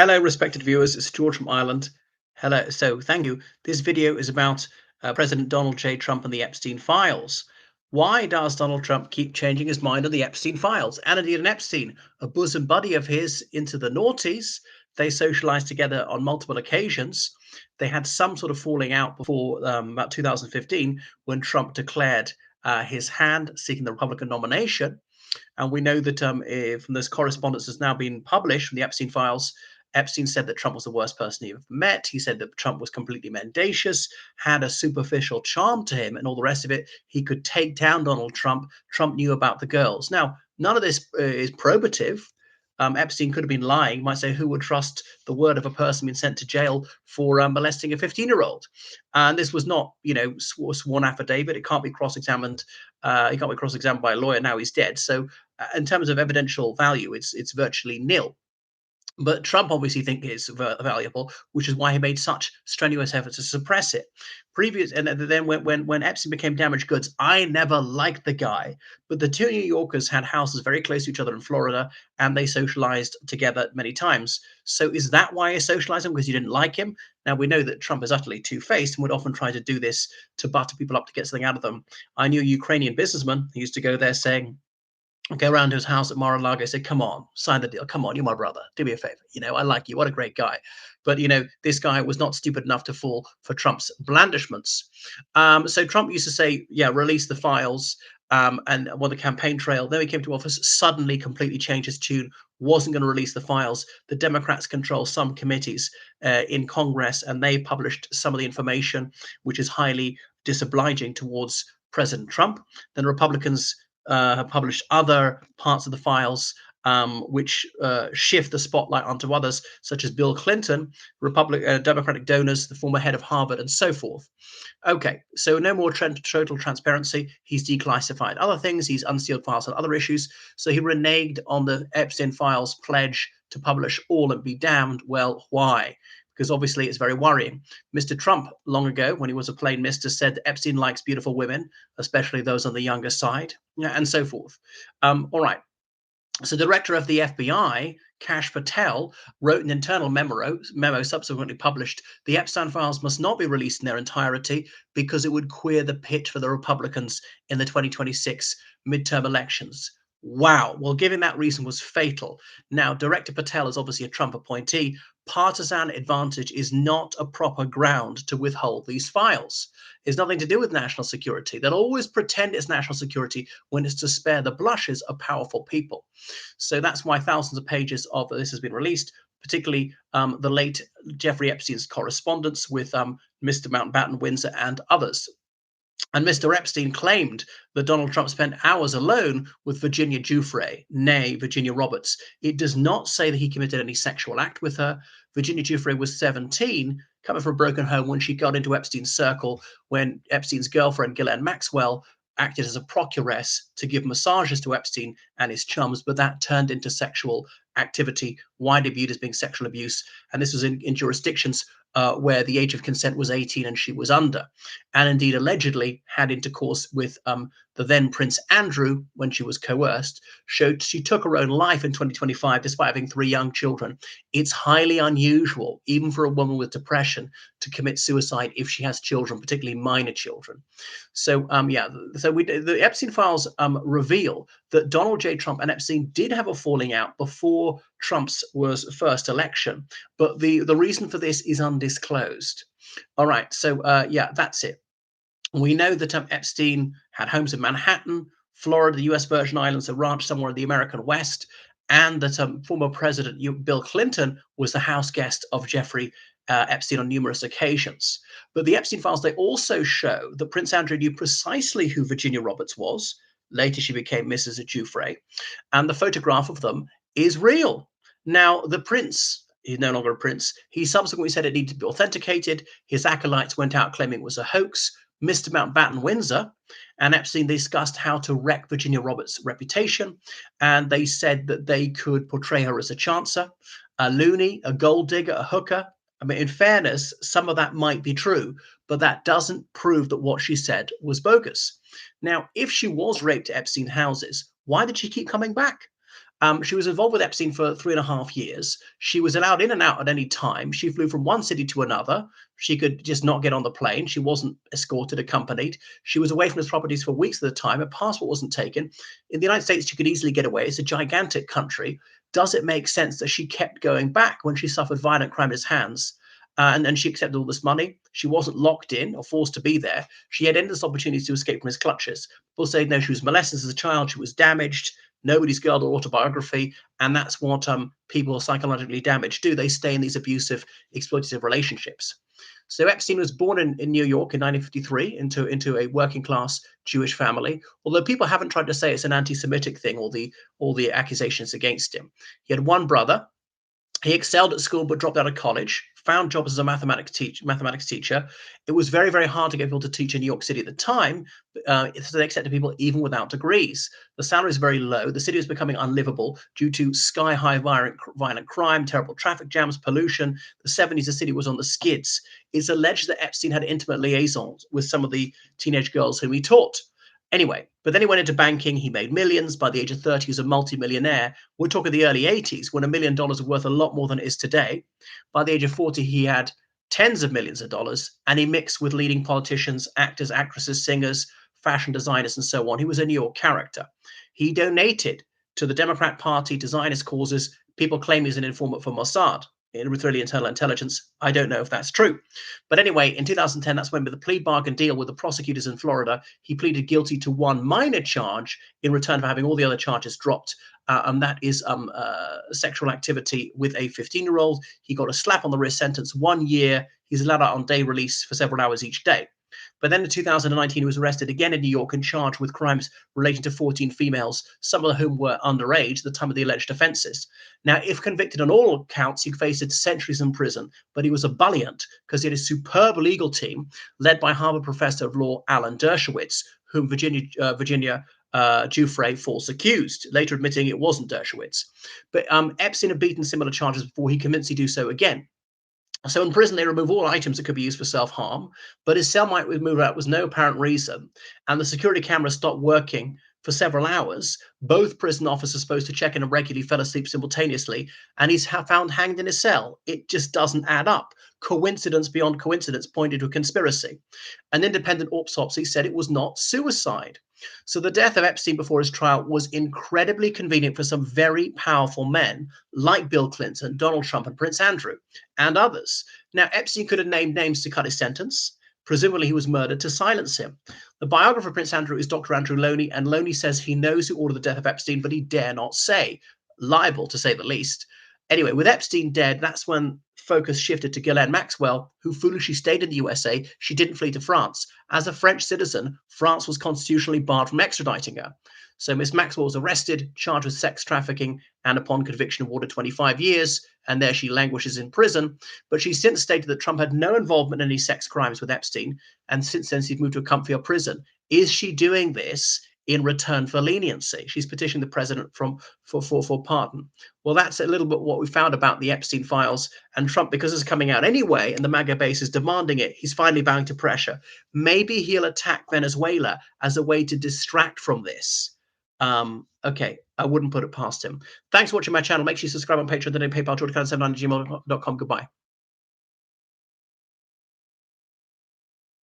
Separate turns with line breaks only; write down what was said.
Hello, respected viewers. It's George from Ireland. Hello. So, thank you. This video is about President Donald J. Trump and the Epstein files. Why does Donald Trump keep changing his mind on the Epstein files? And indeed, an Epstein, a bosom buddy of his into the noughties. They socialized together on multiple occasions. They had some sort of falling out before about 2015 when Trump declared his hand seeking the Republican nomination. And we know that from this correspondence that's now been published from the Epstein files, Epstein said that Trump was the worst person he ever met. He said that Trump was completely mendacious, had a superficial charm to him, and all the rest of it. He could take down Donald Trump. Trump knew about the girls. Now, none of this is probative. Epstein could have been lying. You might say, who would trust the word of a person being sent to jail for molesting a 15-year-old? And this was not, sworn affidavit. It can't be cross-examined. He can't be cross-examined by a lawyer. Now he's dead. So, in terms of evidential value, it's virtually nil. But Trump obviously thinks it's valuable, which is why he made such strenuous efforts to suppress it. And then when Epstein became damaged goods, I never liked the guy. But the two New Yorkers had houses very close to each other in Florida, and they socialized together many times. So is that why he's socializing? Because you didn't like him? Now we know that Trump is utterly two-faced and would often try to do this to butter people up to get something out of them. I knew a Ukrainian businessman who used to go there saying, go around to his house at Mar-a-Lago, say, come on, sign the deal. Come on, you're my brother. Do me a favor. I like you. What a great guy. But, this guy was not stupid enough to fall for Trump's blandishments. So Trump used to say, yeah, release the files and on the campaign trail. Then he came to office, suddenly completely changed his tune, wasn't going to release the files. The Democrats control some committees in Congress, and they published some of the information, which is highly disobliging towards President Trump. Then Republicans have published other parts of the files which shift the spotlight onto others, such as Bill Clinton, Democratic donors, the former head of Harvard, and so forth. Okay, so no more total transparency. He's declassified other things. He's unsealed files on other issues. So he reneged on the Epstein files pledge to publish all and be damned. Well, why? Because obviously it's very worrying. Mr. Trump, long ago, when he was a plain mister, said that Epstein likes beautiful women, especially those on the younger side, and so forth. All right. So the director of the FBI, Kash Patel, wrote an internal memo subsequently published. The Epstein files must not be released in their entirety because it would queer the pitch for the Republicans in the 2026 midterm elections. Wow. Well, giving that reason was fatal. Now, Director Patel is obviously a Trump appointee. Partisan advantage is not a proper ground to withhold these files. It's nothing to do with national security. They'll always pretend it's national security when it's to spare the blushes of powerful people. So that's why thousands of pages of this has been released, particularly the late Jeffrey Epstein's correspondence with Mr. Mountbatten Windsor and others. And Mr. Epstein claimed that Donald Trump spent hours alone with Virginia Giuffre, nay, Virginia Roberts. It does not say that he committed any sexual act with her. Virginia Giuffre was 17, coming from a broken home when she got into Epstein's circle, when Epstein's girlfriend, Ghislaine Maxwell, acted as a procuress to give massages to Epstein and his chums, but that turned into sexual activity, widely viewed as being sexual abuse. And this was in jurisdictions where the age of consent was 18 and she was under, and indeed allegedly had intercourse with the then Prince Andrew when she was coerced. Showed she took her own life in 2025 despite having 3 young children. It's highly unusual, even for a woman with depression, to commit suicide if she has children, particularly minor children. So the Epstein files reveal that Donald J. Trump and Epstein did have a falling out before Trump's was first election, but the reason for this is undisclosed. All right, so that's it. We know that Epstein had homes in Manhattan, Florida, the U.S. Virgin Islands, a ranch somewhere in the American West, and that former President Bill Clinton was the house guest of Jeffrey Epstein on numerous occasions. But the Epstein files, they also show that Prince Andrew knew precisely who Virginia Roberts was. Later, she became Mrs. Giuffre, and the photograph of them is real. Now, the prince, he's no longer a prince. He subsequently said it needed to be authenticated. His acolytes went out claiming it was a hoax. Mr. Mountbatten Windsor and Epstein discussed how to wreck Virginia Roberts' reputation, and they said that they could portray her as a chancer, a loony, a gold digger, a hooker. I mean, in fairness, some of that might be true, but that doesn't prove that what she said was bogus. Now, if she was raped at Epstein houses, why did she keep coming back? She was involved with Epstein for 3.5 years. She was allowed in and out at any time. She flew from one city to another. She could just not get on the plane. She wasn't escorted, accompanied. She was away from his properties for weeks at a time. Her passport wasn't taken. In the United States, she could easily get away. It's a gigantic country. Does it make sense that she kept going back when she suffered violent crime at his hands? And she accepted all this money. She wasn't locked in or forced to be there. She had endless opportunities to escape from his clutches. People say, no, she was molested as a child. She was damaged. Nobody's girl or autobiography. And that's what people psychologically damaged do. They stay in these abusive, exploitative relationships. So Epstein was born in New York in 1953 into a working class Jewish family. Although people haven't tried to say it's an anti-Semitic thing, all the accusations against him. He had one brother. He excelled at school but dropped out of college, found jobs as a mathematics teacher. It was very, very hard to get people to teach in New York City at the time, so they accepted people even without degrees. The salary is very low. The city was becoming unlivable due to sky-high violent crime, terrible traffic jams, pollution. The 70s, the city was on the skids. It's alleged that Epstein had intimate liaisons with some of the teenage girls whom he taught. Anyway, but then he went into banking. He made millions. By the age of 30, he was a multimillionaire. We're talking the early 80s when $1 million was worth a lot more than it is today. By the age of 40, he had tens of millions of dollars, and he mixed with leading politicians, actors, actresses, singers, fashion designers, and so on. He was a New York character. He donated to the Democrat Party, to Zionist causes. People claim he's an informant for Mossad, Israeli internal intelligence. I don't know if that's true. But anyway, in 2010, that's when with the plea bargain deal with the prosecutors in Florida, he pleaded guilty to one minor charge in return for having all the other charges dropped. And that is sexual activity with a 15-year-old. He got a slap on the wrist sentence, 1 year. He's allowed out on day release for several hours each day. But then in 2019, he was arrested again in New York and charged with crimes relating to 14 females, some of whom were underage at the time of the alleged offenses. Now, if convicted on all counts, he faced centuries in prison, but he was ebullient because he had a superb legal team led by Harvard professor of law Alan Dershowitz, whom Virginia Giuffre false accused, later admitting it wasn't Dershowitz. But Epstein had beaten similar charges before. He convinced he'd do so again. So in prison, they remove all items that could be used for self-harm, but his cell might move out with no apparent reason, and the security camera stopped working for several hours. Both prison officers supposed to check in and regularly fell asleep simultaneously, and he's found hanged in his cell. It just doesn't add up. Coincidence beyond coincidence pointed to a conspiracy. An independent autopsy said it was not suicide. So the death of Epstein before his trial was incredibly convenient for some very powerful men like Bill Clinton, Donald Trump, and Prince Andrew, and others. Now, Epstein could have named names to cut his sentence. Presumably, he was murdered to silence him. The biographer of Prince Andrew is Dr. Andrew Loney, and Loney says he knows who ordered the death of Epstein, but he dare not say. Liable, to say the least. Anyway, with Epstein dead, that's when focus shifted to Ghislaine Maxwell, who foolishly stayed in the USA. She didn't flee to France. As a French citizen, France was constitutionally barred from extraditing her. So Miss Maxwell was arrested, charged with sex trafficking, and upon conviction awarded 25 years, and there she languishes in prison. But she's since stated that Trump had no involvement in any sex crimes with Epstein, and since then she's moved to a comfier prison. Is she doing this in return for leniency? She's petitioning the president for pardon. Well, that's a little bit what we found about the Epstein files. And Trump, because it's coming out anyway, and the MAGA base is demanding it, he's finally bowing to pressure. Maybe he'll attack Venezuela as a way to distract from this. Okay, I wouldn't put it past him. Thanks for watching my channel. Make sure you subscribe on Patreon, then PayPal, george7@gmail.com. Goodbye.